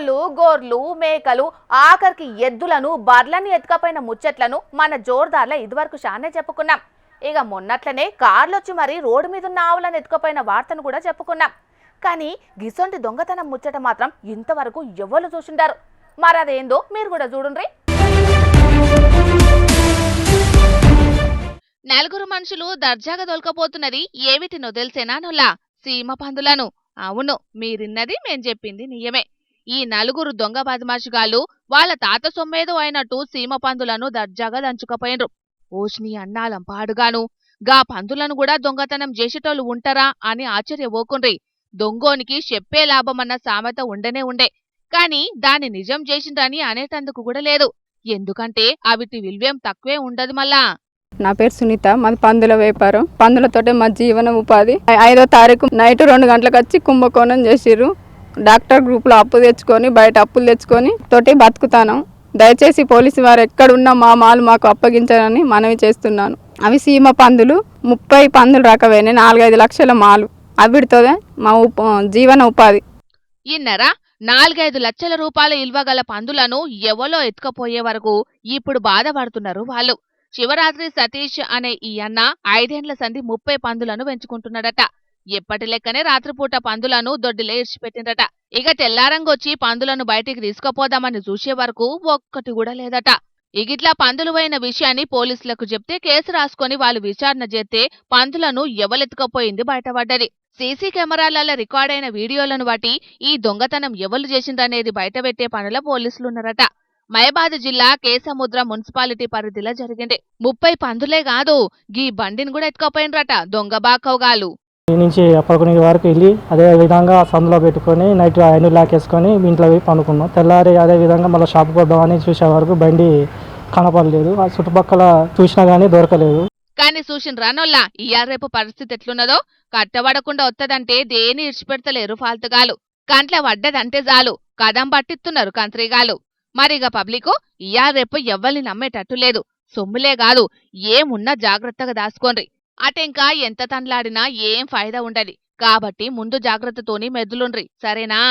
కోళ్లు గోర్లు మేకలు ఆఖరికి ఎద్దులను బర్లని ఎత్తుకపోయిన ముచ్చట్లను మన జోర్దార్ల ఇదివరకు షానే చెప్పుకున్నాం. ఇక మొన్నట్లనే కార్లొచ్చి మరి రోడ్డు మీద ఉన్న ఆవులను ఎత్తుకపోయిన వార్తను కూడా చెప్పుకున్నాం. కానీ గిసొంటి దొంగతనం ముచ్చట మాత్రం ఇంతవరకు ఎవరు చూసిండారు. మరి అదేందో మీరు కూడా చూడుండ్రి. నలుగురు మనుషులు దర్జాగా దొలకపోతున్నది ఏమిటినో తెలిసేనా నొల్లా? సీమ పందులను. అవును, మీరిన్నది మేం చెప్పింది నిజమే. ఈ నలుగురు దొంగ బదమాషిగాళ్ళు వాళ్ళ తాత సొమ్మేదో అయినట్టు సీమ పందులను దర్జాగా దంచుకపోయినరు. ఓష్ని అన్నాలం పాడుగాను గా పందులను కూడా దొంగతనం చేసేటోళ్ళు ఉంటారా అని ఆశ్చర్యపోకుండ్రి. దొంగోనికి చెప్పే లాభమన్న సామెత ఉండనే ఉండే, కాని దాన్ని నిజం చేసిండ్రని అనేటందుకు కూడా లేదు. ఎందుకంటే అవిటి విలువేం తక్కువే ఉండదు మళ్ళా. నా పేరు సునీత, మాది పందుల వ్యాపారం. పందులతోటే మా జీవన ఉపాధి. 5వ తారీఖు నైట్ 2 గంటలకు వచ్చి కుంభకోణం చేసిర్రు. డాక్టర్ గ్రూప్లో అప్పు తెచ్చుకొని బయట అప్పులు తెచ్చుకొని తోటి బతుకుతాను. దయచేసి పోలీసు వారు ఎక్కడున్నా మా మాలు మాకు అప్పగించాలని మనవి చేస్తున్నాను. అవి సీమ పందులు 30 పందులు రకవేనే 4-5 లక్షల మాలు. అవిటితోనే మా జీవన ఉపాధి. ఇన్నరా 4-5 లక్షల రూపాయల ఇల్వగల పందులను ఎవలో ఎత్తుకపోయే వరకు ఇప్పుడు బాధపడుతున్నారు వాళ్ళు. శివరాత్రి సతీష్ అనే ఈ అన్న 5 ఏండ్ల సంధి 30 పందులను పెంచుకుంటున్నాడట. ఎప్పటి లెక్కనే రాత్రిపూట పందులను దొడ్డిలే ఇడిచిపెట్టిందట. ఇక తెల్లారంగొచ్చి పందులను బయటికి తీసుకుపోదామని చూసే వరకు ఒక్కటి కూడా లేదట. ఇగిట్లా పందులు పోయిన విషయాన్ని పోలీసులకు చెప్తే కేసు రాసుకొని వాళ్ళు విచారణ చేస్తే పందులను ఎవలెత్తుకపోయింది బయటపడ్డది. సీసీ కెమెరాలలో రికార్డైన వీడియోలను బట్టి ఈ దొంగతనం ఎవరు చేసిందనేది బయటపెట్టే పనుల పోలీసులున్నారట. మయబాద్ జిల్లా కేసముద్ర మున్సిపాలిటీ పరిధిలో జరిగింది. 30 పందులే కాదు, గీ బండిని కూడా ఎత్తుకపోయినరట దొంగ బాకవగాలు. నుంచి అప్పటికి వరకు వెళ్ళి అదే విధంగా సందులో పెట్టుకొని నైట్ 5 లాకేసుకొని ఇంట్లో పోయి పండుకున్నాం. తెల్లారి అదే విధంగా మళ్ళీ షాప్ కొద్దామని చూసే వరకు బండి కనపడలేదు. ఆ చుట్టుపక్కల చూసినా గానీ దొరకలేదు. కానీ చూసిన రానోల్లా ఇయాల రేపు పరిస్థితి ఎట్లున్నదో కట్టబడకుండా వత్తదంటే దేని ఇడిచిపెడతలేరు ఫాల్తుగాలు. కంట్ల వడ్డదంటే చాలు కదం పట్టిస్తున్నారు కంత్రిగాలు. మరిగ పబ్లికు ఇయాల రేపు ఎవ్వల్ని నమ్మేటట్టు లేదు. సొమ్ములే కాదు ఏమున్నా జాగ్రత్తగా దాసుకోండ్రి. అటెంకా ఎంత తండ్లాడినా ఏం ఫాయిదా ఉండది. కాబట్టి ముందు జాగ్రత్తతోని మెద్దులుండ్రి, సరేనా?